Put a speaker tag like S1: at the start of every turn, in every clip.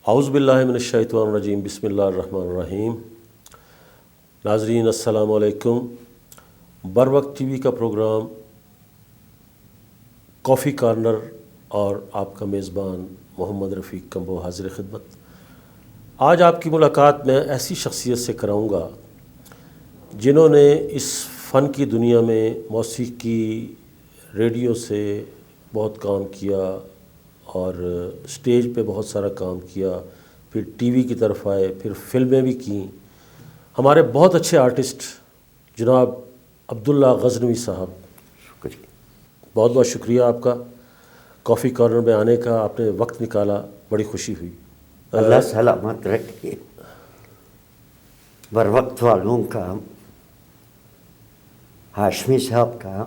S1: اعوذ باللہ من الشیطان الرجیم، بسم اللہ الرحمن الرحیم۔ ناظرین السلام علیکم۔ بروقت ٹی وی کا پروگرام کافی کارنر اور آپ کا میزبان محمد رفیق کمبو حاضر خدمت۔ آج آپ کی ملاقات میں ایسی شخصیت سے کراؤں گا جنہوں نے اس فن کی دنیا میں موسیقی، ریڈیو سے بہت کام کیا اور سٹیج پہ بہت سارا کام کیا، پھر ٹی وی کی طرف آئے، پھر فلمیں بھی کیں۔ ہمارے بہت اچھے آرٹسٹ جناب عبداللہ غزنوی صاحب،
S2: شکریہ،
S1: بہت بہت شکریہ آپ کا کافی کارنر میں آنے کا، آپ نے وقت نکالا، بڑی خوشی ہوئی۔
S2: اللہ سلامت رکھیے۔ بروقت والوں کا، ہاشمی صاحب کا،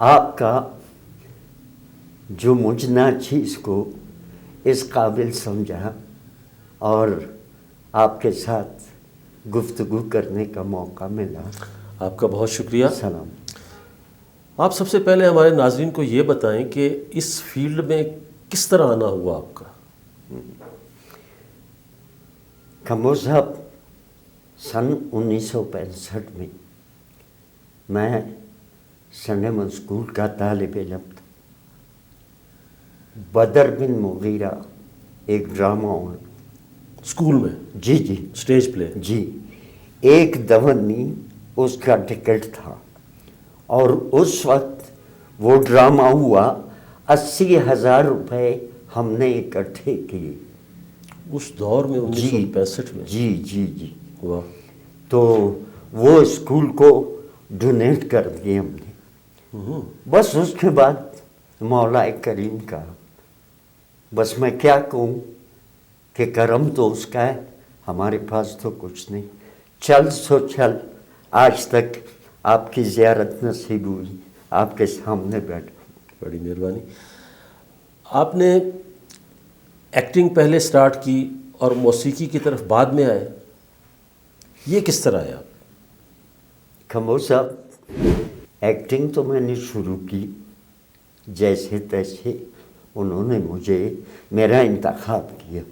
S2: آپ کا، جو مجھ ناچیز کو اس قابل سمجھا اور آپ کے ساتھ گفتگو کرنے کا موقع ملا،
S1: آپ کا بہت شکریہ۔
S2: سلام۔
S1: آپ سب سے پہلے ہمارے ناظرین کو یہ بتائیں کہ اس فیلڈ میں کس طرح آنا ہوا آپ کا؟
S2: کمبو صاحب، سن 1965 میں میں سنڈے میں اسکول کا طالب علم تھا۔ بدر بن مغیرہ ایک ڈرامہ ہوا
S1: اسکول میں؟
S2: جی جی،
S1: سٹیج پلے؟
S2: جی، ایک دونی اس کا ٹکٹ تھا اور اس وقت وہ ڈرامہ ہوا، 80,000 روپے ہم نے اکٹھے کیے
S1: اس دور میں 1965 میں؟
S2: جی جی جی،
S1: واہ۔
S2: تو وہ اسکول کو ڈونیٹ کر دیے ہم نے۔ بس اس کے بعد مولا کریم کا، بس میں کیا کہوں کہ کرم تو اس کا ہے، ہمارے پاس تو کچھ نہیں۔ چل سو چل، آج تک آپ کی زیارت نصیب ہوئی، آپ کے سامنے بیٹھا۔
S1: بڑی مہربانی۔ آپ نے ایکٹنگ پہلے سٹارٹ کی اور موسیقی کی طرف بعد میں آئے، یہ کس طرح ہے آپ؟
S2: کمبو صاحب، ایکٹنگ تو میں نے شروع کی جیسے تیسے، انہوں نے مجھے میرا انتخاب کیا،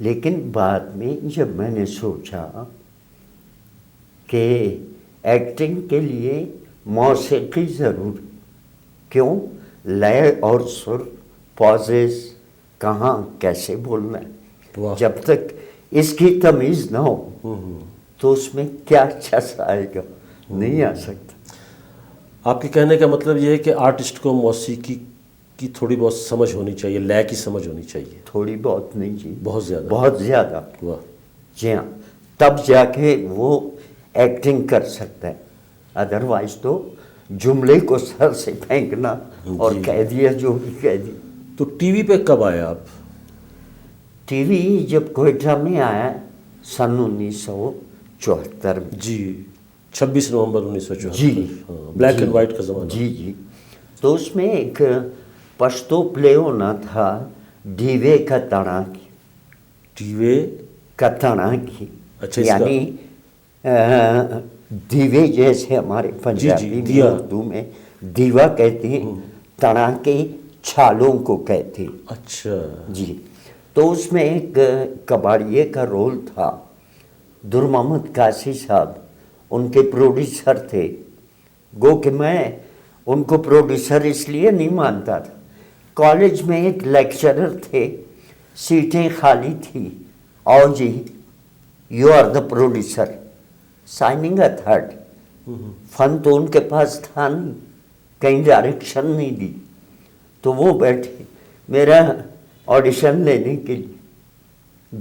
S2: لیکن بعد میں جب میں نے سوچا کہ ایکٹنگ کے لیے موسیقی ضروری، کیوں؟ لے اور سر، پازز، کہاں کیسے بولنا ہے، جب تک اس کی تمیز نہ ہو تو اس میں کیا چس آئے گا، نہیں آ سکتا۔
S1: آپ کے کہنے کا مطلب یہ ہے کہ آرٹسٹ کو موسیقی کی تھوڑی بہت سمجھ ہونی چاہیے، لے کی سمجھ ہونی چاہیے؟
S2: تھوڑی بہت نہیں جی،
S1: بہت زیادہ؟
S2: بہت زیادہ۔
S1: واہ۔
S2: جی ہاں، تب جا کے وہ ایکٹنگ کر سکتا ہے، ادروائز تو جملے کو سر سے پھینکنا اور کہہ دیا جو بھی کہہ دیا۔
S1: تو ٹی وی پہ کب آئے آپ؟
S2: ٹی وی جب کوئٹہ میں آیا سن 1974 میں۔
S1: جی، 26 نومبر 1974۔
S2: جی،
S1: بلیک اینڈ وائٹ کا زمانہ۔
S2: جی جی، تو اس میں ایک پشتو پلے ہونا تھا، ڈیوے کا تڑاکی۔
S1: ٹیوے
S2: کا تڑاکی،
S1: اچھا،
S2: یعنی دیوے جیسے ہمارے پنجابی میں اردو میں دیوا کہتے ہیں، تڑاکے چھالوں کو کہتے ہیں۔
S1: اچھا
S2: جی، تو اس میں ایک کباڑیے کا رول تھا، در محمد قاسی صاحب ان کے پروڈیوسر تھے۔ گو کہ میں ان کو پروڈیوسر اس لیے نہیں مانتا تھا، کالج میں ایک لیکچرر تھے، سیٹیں خالی تھی، آؤ جی you are the producer, signing authority. فن تو ان کے پاس تھا نہیں، کہیں ڈائریکشن نہیں دی، تو وہ بیٹھے میرا آڈیشن لینے کے لیے،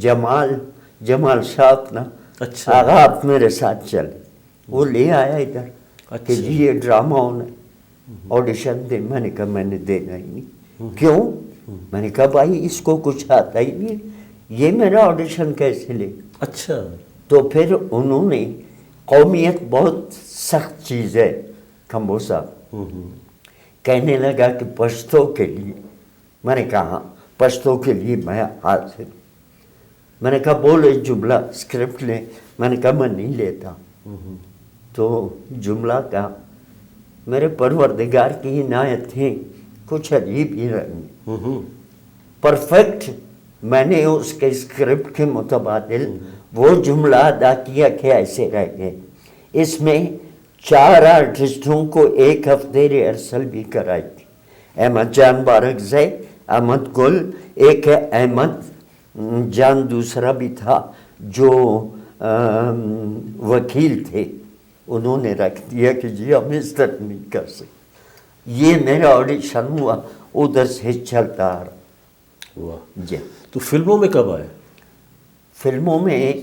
S2: جمال شاہ اپنا،
S1: اچھا،
S2: آغا آپ میرے ساتھ چلے، وہ لے آیا ادھر کہ جی یہ ڈرامہ ہونا ہے، آڈیشن دے۔ میں نے کہا میں نے دینا ہی نہیں۔ کیوں؟ میں نے کہا بھائی اس کو کچھ آتا ہی نہیں، یہ میرا آڈیشن کیسے لے؟
S1: اچھا۔
S2: تو پھر انہوں نے، قومیت بہت سخت چیز ہے کمبو صاحب، کہنے لگا کہ پشتو کے لیے، میں نے کہا ہاں پشتو کے لیے میں حاضر۔ میں نے کہا بولے جملہ، اسکرپٹ لیں، میں نے کہا میں نہیں لیتا۔ تو جملہ کا میرے پروردگار کی عنایت تھیں، کچھ عجیب ہی رنگ، پرفیکٹ میں نے اس کے اسکرپٹ کے متبادل وہ جملہ ادا کیا کہ ایسے رہ گئے. اس میں 4 آرٹسٹوں کو 1 ہفتے ریہرسل بھی کرائی تھی. احمد جان بارکزئی، احمد گل، ایک احمد جان دوسرا بھی تھا جو وکیل تھے، انہوں نے رکھ دیا کہ جی ہم اس طرح نہیں کر سکتے. یہ میرا آڈیشن ہوا، ادھر سے چلتا آ رہا.
S1: واہ.
S2: جی
S1: تو فلموں میں کب آئے؟
S2: فلموں میں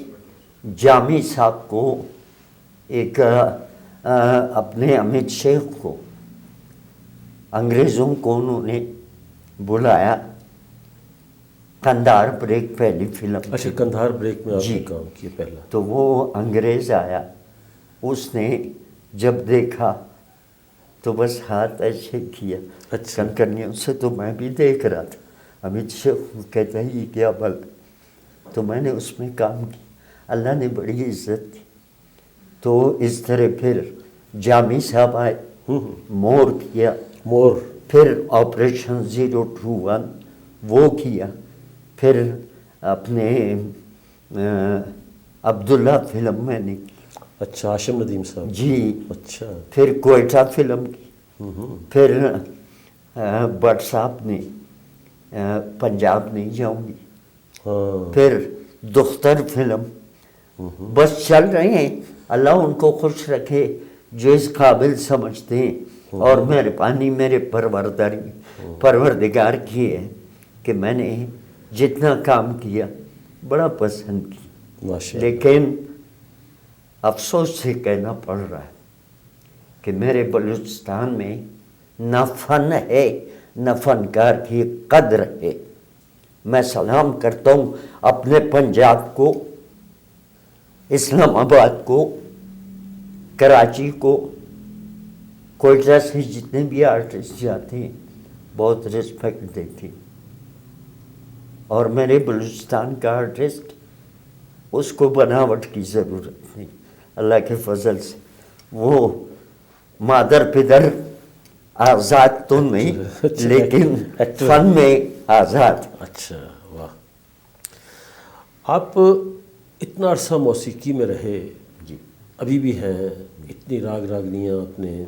S2: جامی صاحب کو ایک اپنے امت شیخ کو، انگریزوں کو انہوں نے بلایا. قندھار بریک پہلی فلم.
S1: اچھا، قندھار بریک میں آپ
S2: جی
S1: نے کام کیا پہلا.
S2: تو وہ انگریز آیا، اس نے جب دیکھا تو بس ہاتھ ایسے کیا
S1: اچھا.
S2: کنکریوں سے. تو میں بھی دیکھ رہا تھا. امت شیخ کہتا ہے یہ کیا بل. تو میں نے اس میں کام کیا، اللہ نے بڑی عزت دی. تو اس طرح پھر جامی صاحب آئے، مور کیا،
S1: مور.
S2: پھر آپریشن 021 وہ کیا. پھر اپنے عبداللہ فلم میں نے کی.
S1: اچھا، ہاشم ندیم صاحب.
S2: جی.
S1: اچھا.
S2: پھر کوئٹہ فلم کی. پھر بٹ صاحب نے پنجاب نہیں جاؤں گی.
S1: ہاں.
S2: پھر دختر فلم. بس چل رہے ہیں. اللہ ان کو خوش رکھے جو اس قابل سمجھتے ہیں. اور مہربانی میرے پروردگار کی ہے کہ میں نے جتنا کام کیا بڑا پسند کی.
S1: ماشاء اللہ.
S2: لیکن افسوس سے کہنا پڑ رہا ہے کہ میرے بلوچستان میں نہ فن ہے نہ فنکار کی قدر ہے. میں سلام کرتا ہوں اپنے پنجاب کو، اسلام آباد کو، کراچی کو، کوئٹہ سے جتنے بھی آرٹسٹ جاتے ہیں بہت رسپیکٹ دیتے ہیں. اور میرے بلوچستان کا آرٹسٹ، اس کو بناوٹ کی ضرورت نہیں. اللہ کے فضل سے وہ مادر پدر آزاد تو نہیں لیکن فن میں آزاد.
S1: اچھا. واہ. آپ اتنا عرصہ موسیقی میں رہے،
S2: جی
S1: ابھی بھی ہیں، اتنی راگ راگنیاں آپ نے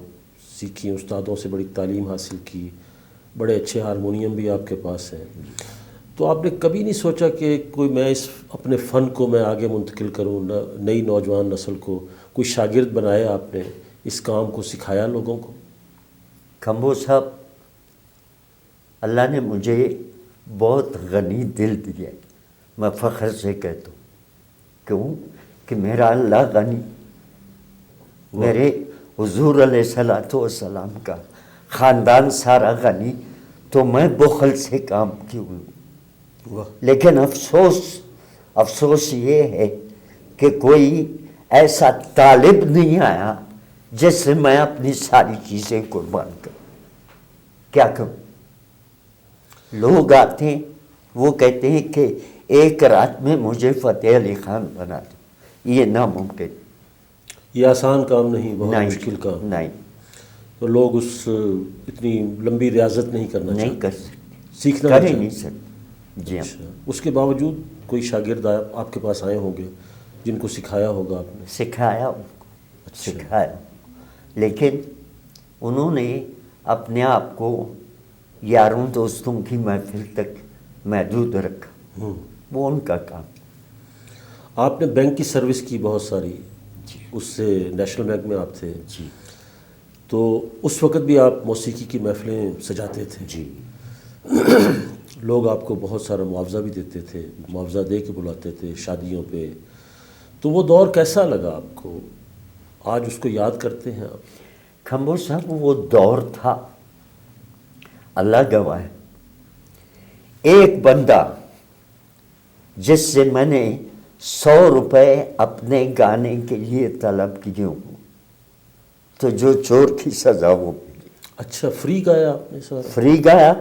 S1: سیکھی، استادوں سے بڑی تعلیم حاصل کی، بڑے اچھے ہارمونیم بھی آپ کے پاس ہیں. تو آپ نے کبھی نہیں سوچا کہ کوئی میں اس اپنے فن کو میں آگے منتقل کروں، نئی نوجوان نسل کو کوئی شاگرد بنایا، آپ نے اس کام کو سکھایا لوگوں کو؟
S2: کھمبو صاحب، اللہ نے مجھے بہت غنی دل دیا. میں فخر سے کہتا ہوں. کیوں کہ میرا اللہ غنی، میرے حضور علیہ الصلوۃ والسلام کا خاندان سارا غنی، تو میں بخل سے کام کیوں لوں. لیکن افسوس یہ ہے کہ کوئی ایسا طالب نہیں آیا جس سے میں اپنی ساری چیزیں قربان کروں. کیا کروں؟ لوگ آتے ہیں، وہ کہتے ہیں کہ ایک رات میں مجھے فتح علی خان بنا دو. یہ ناممکن.
S1: یہ آسان کام نہیں، بہت مشکل کام.
S2: نہیں،
S1: تو لوگ اس اتنی لمبی ریاضت نہیں کرنا چاہتے،
S2: نہیں کر سکتے،
S1: سیکھنا
S2: کر
S1: نہیں
S2: ہی نہیں
S1: چاہتے.
S2: سکتے. جی ہاں.
S1: اچھا. اس کے باوجود کوئی شاگرد آپ کے پاس آئے ہوں گے جن کو سکھایا ہوگا آپ نے؟
S2: سکھایا ان کو.
S1: اچھا.
S2: سکھایا، لیکن انہوں نے اپنے آپ کو یاروں دوستوں کی محفل تک محدود رکھا. وہ ان کا کام.
S1: آپ نے بینک کی سروس کی بہت ساری، اس سے نیشنل بینک میں آپ تھے.
S2: جی.
S1: تو اس وقت بھی آپ موسیقی کی محفلیں سجاتے تھے.
S2: جی.
S1: لوگ آپ کو بہت سارا معاوضہ بھی دیتے تھے، معاوضہ دے کے بلاتے تھے شادیوں پہ. تو وہ دور کیسا لگا آپ کو؟ آج اس کو یاد کرتے ہیں آپ؟
S2: کھمبو صاحب، وہ دور تھا، اللہ گواہ ہے. ایک بندہ جس سے میں نے 100 روپے اپنے گانے کے لیے طلب کیے ہوں تو جو چور کی سزا وہ ملی.
S1: اچھا، فری گایا آپ نے سارا؟
S2: فری گایا.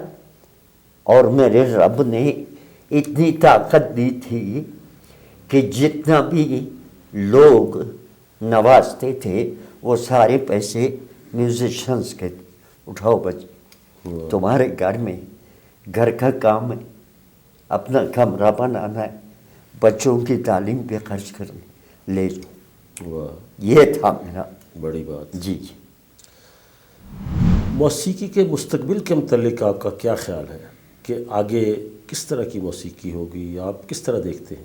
S2: اور میرے رب نے اتنی طاقت دی تھی کہ جتنا بھی لوگ نوازتے تھے وہ سارے پیسے میوزیشنز کے اٹھاؤ بچے، تمہارے گھر میں گھر کا کام ہے، اپنا کمرہ بنانا ہے, بچوں کی تعلیم پہ خرچ کرنے لے جاؤ.
S1: واہ,
S2: یہ تھا میرا.
S1: بڑی بات.
S2: جی جی.
S1: موسیقی کے مستقبل کے متعلق آپ کا کیا خیال ہے کہ آگے کس طرح کی موسیقی ہوگی, آپ کس طرح دیکھتے ہیں؟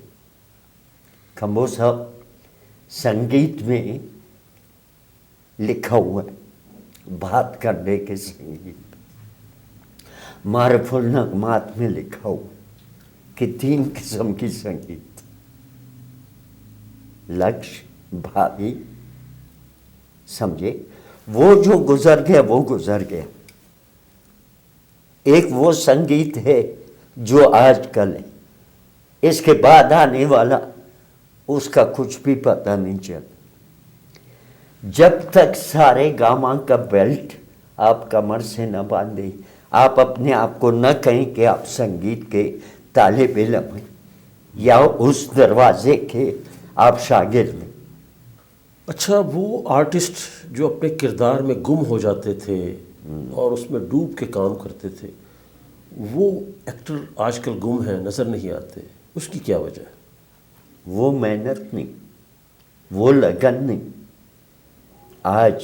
S2: کھمبو صاحب, سنگیت میں لکھا ہوا ہے, بات کرنے کے سنگیت, معرف النغمات میں لکھا ہوا کہ 3 قسم کی سنگیت, لکش, بھاوی, سمجھے, وہ جو گزر گیا وہ گزر گیا. ایک وہ سنگیت ہے جو آج کل ہے, اس کے بعد آنے والا اس کا کچھ بھی پتہ نہیں چلتا. جب تک سارے گاما کا بیلٹ آپ کمر سے نہ باندھیں, آپ اپنے آپ کو نہ کہیں کہ آپ سنگیت کے طالب علم ہیں یا اس دروازے کے آپ شاگرد ہیں.
S1: اچھا, وہ آرٹسٹ جو اپنے کردار میں گم ہو جاتے تھے اور اس میں ڈوب کے کام کرتے تھے, وہ ایکٹر آج کل گم ہیں, نظر نہیں آتے, اس کی کیا وجہ ہے؟
S2: وہ محنت نہیں, وہ لگن نہیں. آج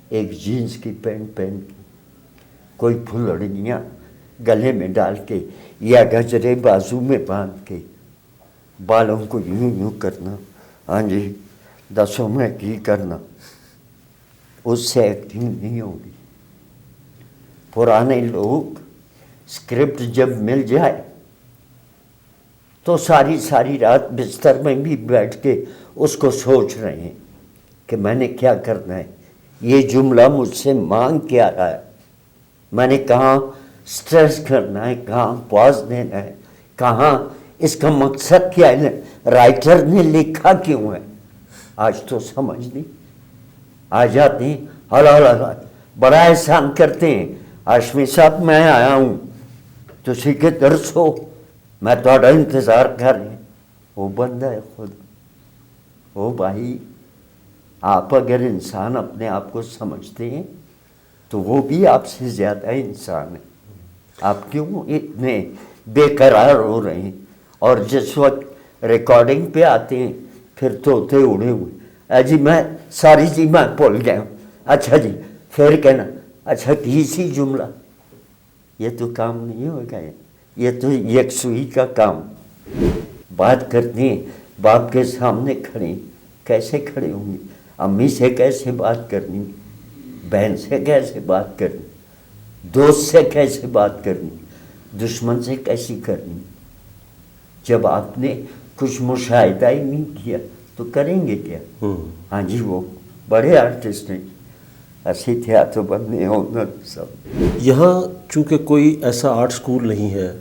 S2: ایک جینس کی پینٹ پہن کے, کوئی پھلڑیاں گلے میں ڈال کے یا گجرے بازو میں باندھ کے, بالوں کو یوں یوں کرنا, ہاں جی 10 میں کی کرنا, اس سے ایکٹنگ نہیں ہوگی. پرانے لوگ اسکرپٹ جب مل جائے تو ساری رات بستر میں بھی بیٹھ کے اس کو سوچ رہے ہیں کہ میں نے کیا کرنا ہے, یہ جملہ مجھ سے مانگ کیا رہا ہے, میں نے کہاں سٹریس کرنا ہے, کہاں پاز دینا ہے, کہاں اس کا مقصد کیا ہے, رائٹر نے لکھا کیوں ہے. آج تو سمجھ نہیں, آ جاتے ہیں ہلا بڑا احسان کرتے ہیں, ہاشمی صاحب میں آیا ہوں تو سیکھے درس ہو, میں تھوڑا انتظار کر رہے ہیں. وہ بندہ ہے خود. او بھائی, آپ اگر انسان اپنے آپ کو سمجھتے ہیں تو وہ بھی آپ سے زیادہ انسان ہے. آپ کیوں اتنے بے قرار ہو رہے ہیں؟ اور جس وقت ریکارڈنگ پہ آتے ہیں پھر طوطے اڑے ہوئے, جی میں ساری چیز میں بھول گیا ہوں, اچھا جی پھر کہنا اچھا کسی جملہ, یہ تو کام نہیں ہوگا, یہ تو یکسوئی کا کام. بات کرتے ہیں باپ کے سامنے کھڑے, کیسے کھڑے ہوں گے, امی سے کیسے بات کرنی, بہن سے کیسے بات کرنی, دوست سے کیسے بات کرنی, دشمن سے کیسی کرنی. جب آپ نے کچھ مشاہدہ ہی نہیں کیا تو کریں گے کیا. ہاں جی, وہ بڑے آرٹسٹ ہیں, ایسی تھیا تو بننے ہونا سب.
S1: یہاں چونکہ کوئی ایسا آرٹ سکول نہیں ہے,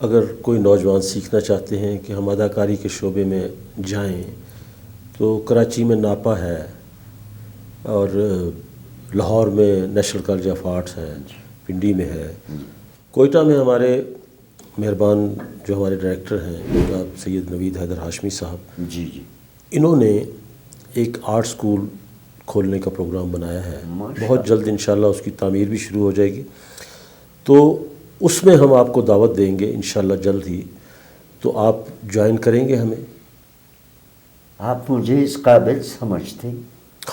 S1: اگر کوئی نوجوان سیکھنا چاہتے ہیں کہ ہم اداکاری کے شعبے میں جائیں تو کراچی میں ناپا ہے, اور لاہور میں نیشنل کالج آف آرٹس ہے, پنڈی میں ہے, کوئٹہ میں ہمارے مہربان جو ہمارے ڈائریکٹر ہیں جناب سید نوید حیدر ہاشمی صاحب,
S2: جی جی,
S1: انہوں نے ایک آرٹ سکول کھولنے کا پروگرام بنایا ہے. بہت جلد انشاءاللہ اس کی تعمیر بھی شروع ہو جائے گی, تو اس میں ہم آپ کو دعوت دیں گے انشاءاللہ جلد ہی, تو آپ جوائن کریں گے ہمیں؟
S2: آپ مجھے اس قابل سمجھتے ہیں؟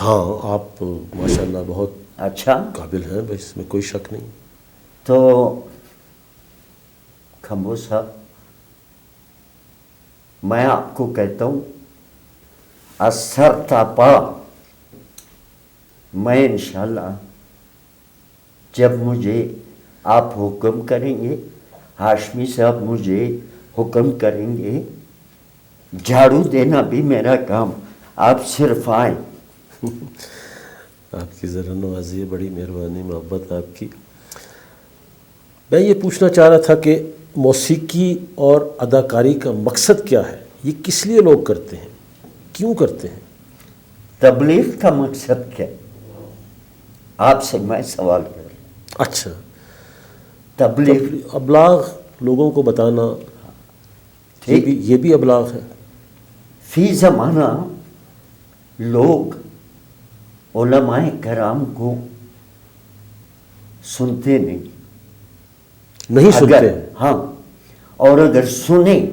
S1: ہاں, آپ ماشاءاللہ بہت
S2: اچھا
S1: قابل ہیں, بس اس میں کوئی شک نہیں.
S2: تو کھمبو صاحب, میں آپ کو کہتا ہوں اثر تاپا, میں انشاءاللہ جب مجھے آپ حکم کریں گے, ہاشمی صاحب مجھے حکم کریں گے, جھاڑو دینا بھی میرا کام, آپ صرف آئیں.
S1: آپ کی ذرا نوازی ہے, بڑی مہربانی, محبت آپ کی. میں یہ پوچھنا چاہ رہا تھا کہ موسیقی اور اداکاری کا مقصد کیا ہے, یہ کس لیے لوگ کرتے ہیں, کیوں کرتے ہیں؟
S2: تبلیغ کا مقصد کیا؟ آپ سے میں سوال کر رہا ہوں.
S1: اچھا,
S2: تبلیغ,
S1: ابلاغ, لوگوں کو بتانا, یہ بھی ابلاغ ہے.
S2: فی زمانہ لوگ علماء کرام کو سنتے نہیں,
S1: نہیں سنتے
S2: اگر ہاں، اور اگر سنیں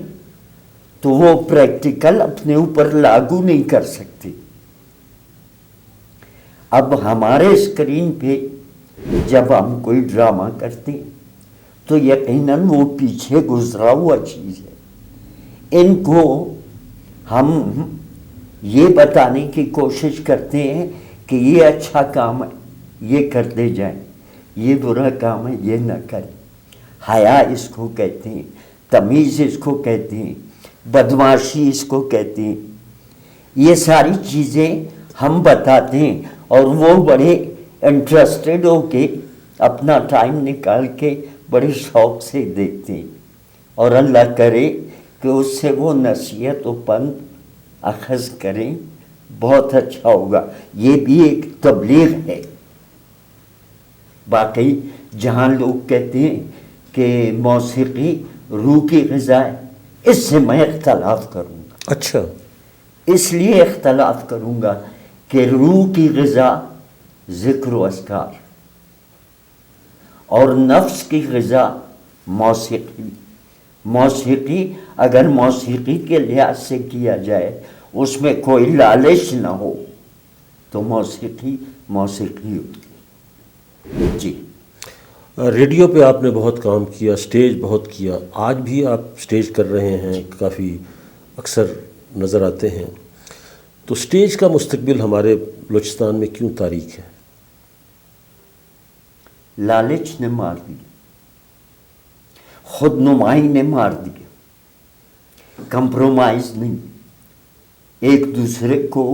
S2: تو وہ پریکٹیکل اپنے اوپر لاگو نہیں کر سکتی. اب ہمارے اسکرین پہ جب ہم کوئی ڈرامہ کرتے ہیں تو یقیناً وہ پیچھے گزرا ہوا چیز ہے. ان کو ہم یہ بتانے کی کوشش کرتے ہیں کہ یہ اچھا کام ہے، یہ کرتے جائیں، یہ برا کام ہے، یہ نہ کریں. حیا اس کو کہتے ہیں، تمیز اس کو کہتے ہیں، بدمعاشی اس کو کہتے ہیں. یہ ساری چیزیں ہم بتاتے ہیں اور وہ بڑے انٹرسٹڈ ہو کے اپنا ٹائم نکال کے بڑے شوق سے دیکھتے ہیں. اور اللہ کرے کہ اس سے وہ نصیحت و پند اخذ کریں، بہت اچھا ہوگا. یہ بھی ایک تبلیغ ہے. باقی جہاں لوگ کہتے ہیں کہ موسیقی روح کی غذا ہے، اس سے میں اختلاف کروں گا.
S1: اچھا.
S2: اس لیے اختلاف کروں گا کہ روح کی غذا ذکر و اذکار اور نفس کی غذا موسیقی. موسیقی اگر موسیقی کے لحاظ سے کیا جائے، اس میں کوئی لالچ نہ ہو تو موسیقی موسیقی ہوتی. جی.
S1: ریڈیو پہ آپ نے بہت کام کیا، سٹیج بہت کیا، آج بھی آپ سٹیج کر رہے ہیں، کافی اکثر نظر آتے ہیں. تو سٹیج کا مستقبل ہمارے بلوچستان میں کیوں تاریک ہے؟
S2: لالچ نے مار دیا، خود نمائی نے مار دیا، کمپرومائز نہیں، ایک دوسرے کو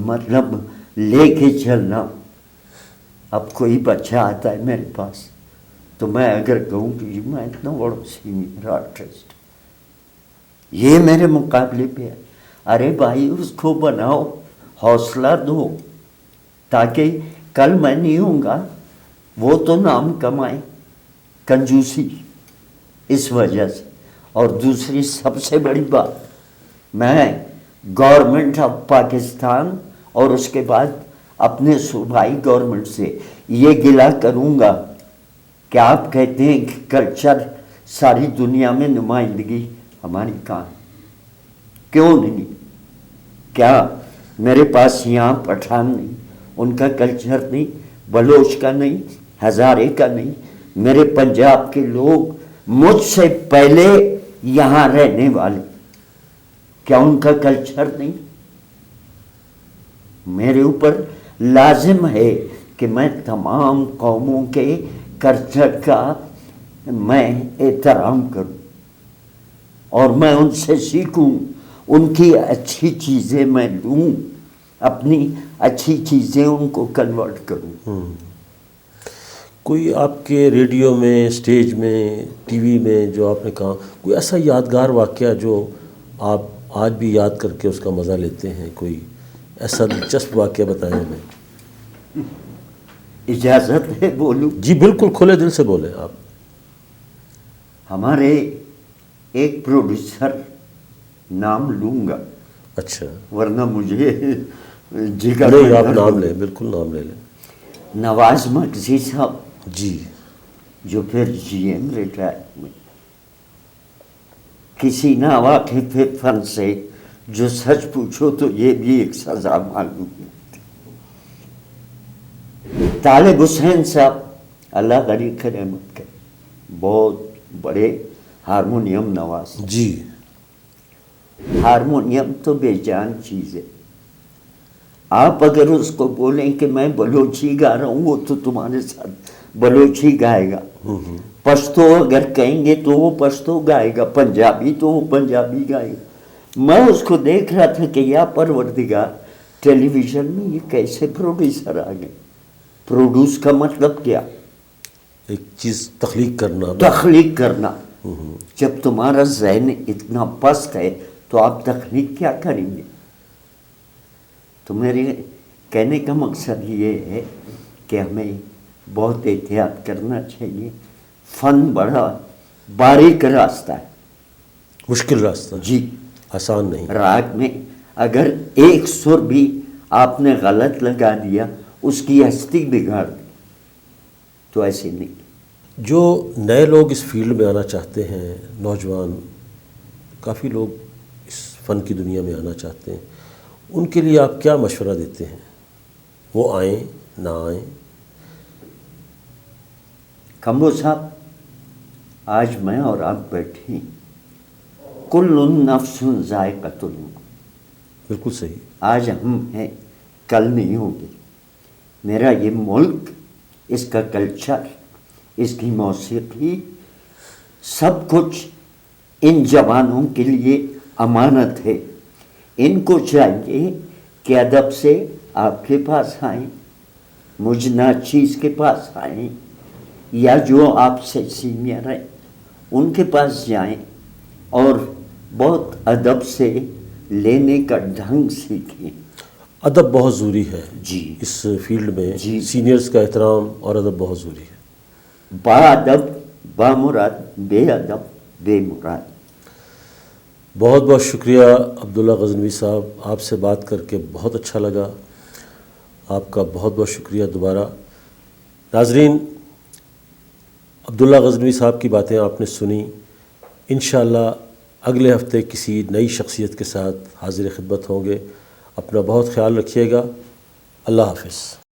S2: مطلب لے کے چلنا. اب کوئی بچہ آتا ہے میرے پاس تو میں اگر کہوں کہ جی میں اتنا بڑا سینئر آرٹسٹ، یہ میرے مقابلے پہ ہے، ارے بھائی اس کو بناؤ، حوصلہ دو، تاکہ کل میں نہیں ہوں گا، وہ تو نام کمائے. کنجوسی اس وجہ سے. اور دوسری سب سے بڑی بات، میں گورنمنٹ آف پاکستان اور اس کے بعد اپنے صوبائی گورنمنٹ سے یہ گلہ کروں گا کہ آپ کہتے ہیں کہ کلچر ساری دنیا میں نمائندگی ہماری کہاں ہے؟ کیوں نہیں؟ کیا میرے پاس یہاں پٹھان نہیں، ان کا کلچر نہیں، بلوچ کا نہیں، ہزارے کا نہیں؟ میرے پنجاب کے لوگ مجھ سے پہلے یہاں رہنے والے، کیا ان کا کلچر نہیں؟ میرے اوپر لازم ہے کہ میں تمام قوموں کے کلچر کا میں احترام کروں اور میں ان سے سیکھوں، ان کی اچھی چیزیں میں لوں، اپنی اچھی چیزیں ان کو کنورٹ کروں.
S1: کوئی آپ کے ریڈیو میں، سٹیج میں، ٹی وی میں جو آپ نے کہا، کوئی ایسا یادگار واقعہ جو آپ آج بھی یاد کر کے اس کا مزہ لیتے ہیں؟ کوئی ایسا دلچسپ واقعہ بتائیں ہمیں.
S2: اجازت ہے بولوں؟
S1: جی بالکل، کھلے دل سے بولیں آپ.
S2: ہمارے ایک پروڈیوسر، نام لوں گا
S1: اچھا.
S2: ورنہ مجھے جگہ
S1: نہیں، آپ نام لیں، بالکل نام لے لیں.
S2: نواز مکسی صاحب،
S1: جی.
S2: جو پھر جی ایم ریٹائر ہوئے. کسی ناواقف فن سے جو سچ پوچھو تو یہ بھی ایک سزا معلوم ہوتی. طالب حسین صاحب، اللہ غریق رحمت کرے، بہت بڑے ہارمونیم نواز.
S1: جی.
S2: ہارمونیم تو بے جان چیز ہے. آپ اگر اس کو بولیں کہ میں بلوچی گا رہا ہوں، وہ تو تمہارے ساتھ بلوچی گائے گا. پشتو اگر کہیں گے تو وہ پشتو گائے گا، پنجابی تو وہ پنجابی گائے گا. میں اس کو دیکھ رہا تھا کہ یا پروردگار، ٹیلی ویژن میں یہ کیسے پروڈیوسر آ گئے. پروڈیوس کا مطلب کیا؟
S1: ایک چیز تخلیق کرنا.
S2: تخلیق کرنا. جب تمہارا ذہن اتنا پست ہے تو آپ تخلیق کیا کریں گے؟ تو میرے کہنے کا مقصد یہ ہے کہ ہمیں بہت احتیاط کرنا چاہیے. فن بڑا باریک راستہ ہے،
S1: مشکل راستہ.
S2: جی،
S1: آسان نہیں.
S2: راگ میں اگر ایک سر بھی آپ نے غلط لگا دیا، اس کی ہستی بگاڑ دی. تو ایسے نہیں.
S1: جو نئے لوگ اس فیلڈ میں آنا چاہتے ہیں، نوجوان کافی لوگ اس فن کی دنیا میں آنا چاہتے ہیں، ان کے لیے آپ کیا مشورہ دیتے ہیں؟ وہ آئیں نہ آئیں؟
S2: کمبو صاحب، آج میں اور آپ بیٹھے، کل نفس ذائقۃ الموت،
S1: بالکل صحیح.
S2: آج ہم ہیں، کل نہیں ہوں گے. میرا یہ ملک، اس کا کلچر، اس کی موسیقی، سب کچھ ان جوانوں کے لیے امانت ہے. ان کو چاہیے کہ ادب سے آپ کے پاس آئیں، مجھ ناچیز کے پاس آئیں، یا جو آپ سے سینئر ہیں ان کے پاس جائیں اور بہت ادب سے لینے کا ڈھنگ سیکھیں.
S1: ادب بہت ضروری ہے
S2: جی
S1: اس فیلڈ میں.
S2: جی.
S1: سینئرز کا احترام اور ادب بہت ضروری ہے.
S2: با ادب با مراد، بے ادب بے مراد.
S1: بہت بہت شکریہ عبداللہ غزنوی صاحب، آپ سے بات کر کے بہت اچھا لگا. آپ کا بہت بہت شکریہ دوبارہ. ناظرین، عبداللہ غزنوی صاحب کی باتیں آپ نے سنی. انشاءاللہ اگلے ہفتے کسی نئی شخصیت کے ساتھ حاضر خدمت ہوں گے. اپنا بہت خیال رکھیے گا. اللہ حافظ.